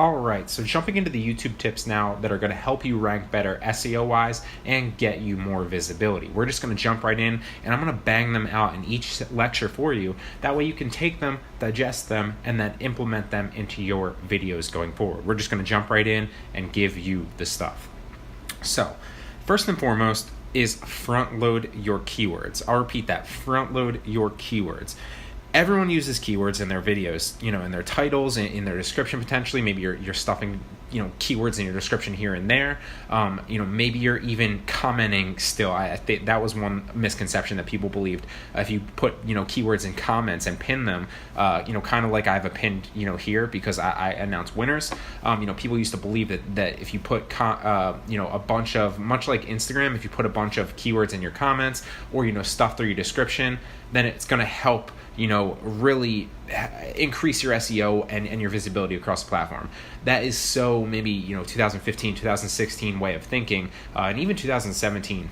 All right, so jumping into the YouTube tips now that are going to help you rank better SEO wise and get you more visibility. We're just going to jump right in and I'm going to bang them out in each lecture for you. That way you can take them, digest them, and then implement them into your videos going forward. We're just going to jump right in and give you the stuff. So, first and foremost is front load your keywords. I'll repeat that, front load your keywords. Everyone uses keywords in their videos, in their titles, in their description potentially. Maybe you're stuffing, keywords in your description here and there. Maybe you're even commenting still. I think that was one misconception that people believed. If you put, keywords in comments and pin them, kind of like I have a pinned, here because I announce winners. People used to believe that if you put, a bunch of, much like Instagram, if you put a bunch of keywords in your comments or, stuff through your description, then it's going to help really increase your SEO and your visibility across the platform. That is so maybe, 2015, 2016 way of thinking, and even 2017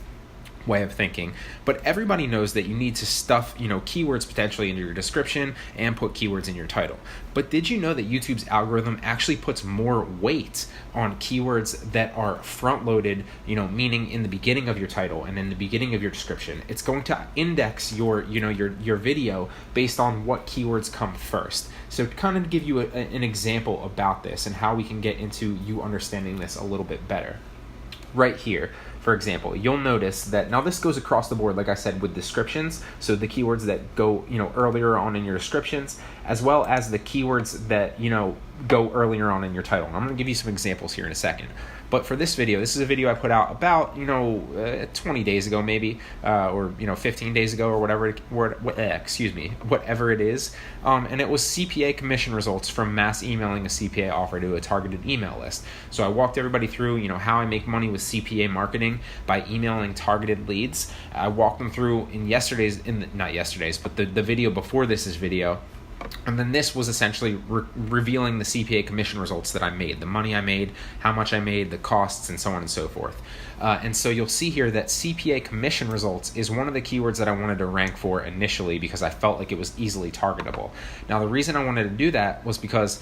way of thinking. But everybody knows that you need to stuff, keywords potentially into your description and put keywords in your title. But did you know that YouTube's algorithm actually puts more weight on keywords that are front loaded, meaning in the beginning of your title and in the beginning of your description? It's going to index your video based on what keywords come first. So to kind of give you an example about this and how we can get into you understanding this a little bit better. Right here, for example, you'll notice that now this goes across the board, like I said, with descriptions. So the keywords that go, earlier on in your descriptions, as well as the keywords that, go earlier on in your title. And I'm going to give you some examples here in a second. But for this video, this is a video I put out about, 20 days ago maybe, or, 15 days ago or whatever it is. And it was CPA commission results from mass emailing a CPA offer to a targeted email list. So I walked everybody through, how I make money with CPA marketing by emailing targeted leads. I walked them through but the video before this video. And then this was essentially revealing the CPA commission results that I made, the money I made, how much I made, the costs, and so on and so forth. And so you'll see here that CPA commission results is one of the keywords that I wanted to rank for initially because I felt like it was easily targetable. Now, the reason I wanted to do that was because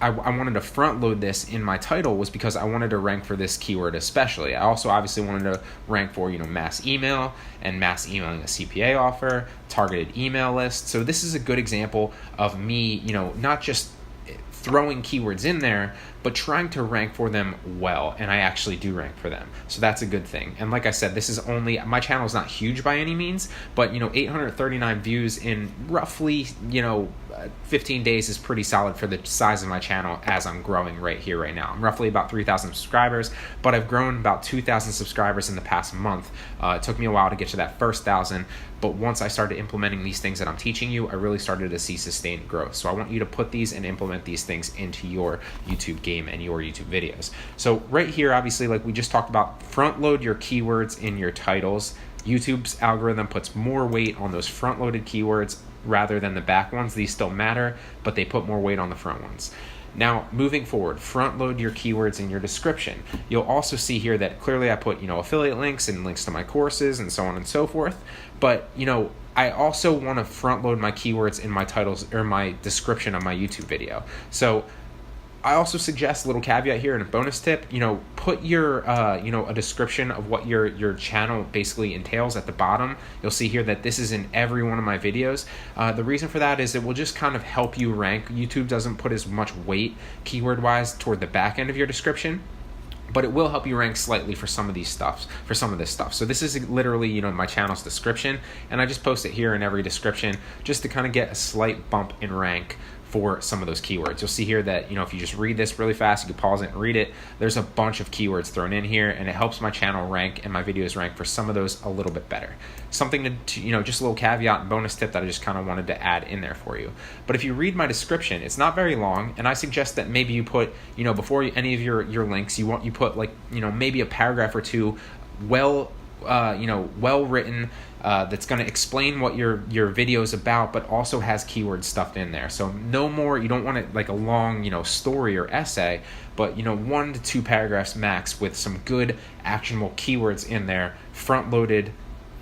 I wanted to front load this in my title was because I wanted to rank for this keyword especially. I also obviously wanted to rank for, mass email and mass emailing a CPA offer, targeted email list. So this is a good example of me, not just throwing keywords in there, but trying to rank for them well, and I actually do rank for them. So that's a good thing. And like I said, this is only, my channel is not huge by any means, but 839 views in roughly, 15 days is pretty solid for the size of my channel as I'm growing right here, right now. I'm roughly about 3,000 subscribers, but I've grown about 2,000 subscribers in the past month. It took me a while to get to that first 1,000, but once I started implementing these things that I'm teaching you, I really started to see sustained growth. So I want you to put these and implement these things into your YouTube game and your YouTube videos. So right here, obviously, like we just talked about, front load your keywords in your titles. YouTube's algorithm puts more weight on those front loaded keywords rather than the back ones. These still matter, but they put more weight on the front ones. Now, moving forward, front load your keywords in your description. You'll also see here that clearly I put, affiliate links and links to my courses and so on and so forth. But, I also want to front load my keywords in my titles or my description of my YouTube video. So I also suggest a little caveat here and a bonus tip, put your, a description of what your channel basically entails at the bottom. You'll see here that this is in every one of my videos. The reason for that is it will just kind of help you rank. YouTube doesn't put as much weight keyword-wise toward the back end of your description, but it will help you rank slightly for some of this stuff. So this is literally, my channel's description, and I just post it here in every description just to kind of get a slight bump in rank for some of those keywords. You'll see here that, if you just read this really fast, you can pause it and read it. There's a bunch of keywords thrown in here, and it helps my channel rank and my videos rank for some of those a little bit better. Something to just a little caveat and bonus tip that I just kind of wanted to add in there for you. But if you read my description, it's not very long, and I suggest that maybe you put, before any of your links, you put like, maybe a paragraph or two, well written, that's going to explain what your video is about, but also has keywords stuffed in there. So no more, you don't want it like a long, story or essay, but 1 to 2 paragraphs max with some good actionable keywords in there, front loaded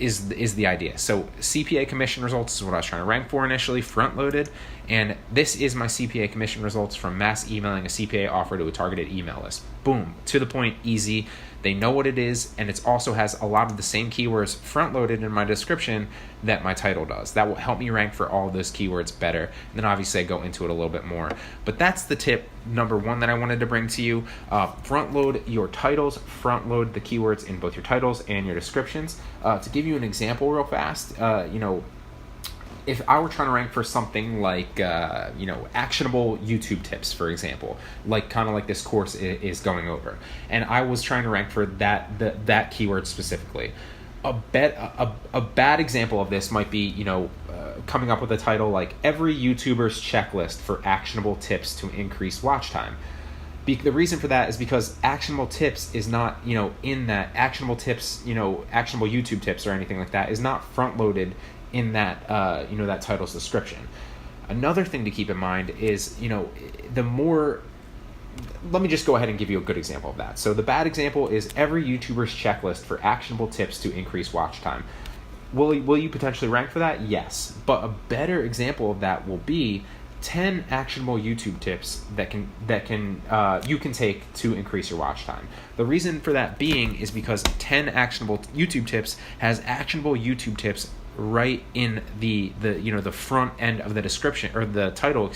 is the idea. So CPA commission results is what I was trying to rank for initially, front loaded, and this is my CPA commission results from mass emailing a CPA offer to a targeted email list. Boom, to the point, easy. They know what it is, and it also has a lot of the same keywords front loaded in my description that my title does. That will help me rank for all of those keywords better. And then obviously I go into it a little bit more. But that's the tip number one that I wanted to bring to you. Front load your titles, front load the keywords in both your titles and your descriptions. To give you an example real fast, if I were trying to rank for something like, actionable YouTube tips, for example, kind of like this course is going over, and I was trying to rank for that keyword specifically, a bad example of this might be, coming up with a title like every YouTuber's checklist for actionable tips to increase watch time. The reason for that is because actionable tips is not, in that actionable tips, actionable YouTube tips or anything like that is not front loaded in that, that title's description. Another thing to keep in mind is, let me just go ahead and give you a good example of that. So the bad example is every YouTuber's checklist for actionable tips to increase watch time. Will you potentially rank for that? Yes. But a better example of that will be 10 actionable YouTube tips that you can take to increase your watch time. The reason for that being is because 10 actionable YouTube tips has actionable YouTube tips right in the front end of the description or the title,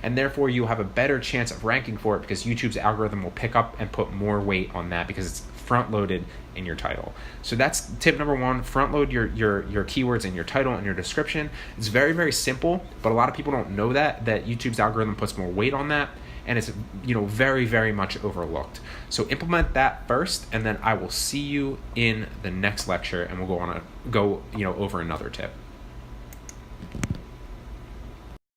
and therefore you have a better chance of ranking for it because YouTube's algorithm will pick up and put more weight on that because it's front loaded in your title. So that's tip number one, front load your keywords in your title and your description. It's very, very simple, but a lot of people don't know that YouTube's algorithm puts more weight on that, and it's very, very much overlooked. So implement that first, and then I will see you in the next lecture, and we'll go over another tip.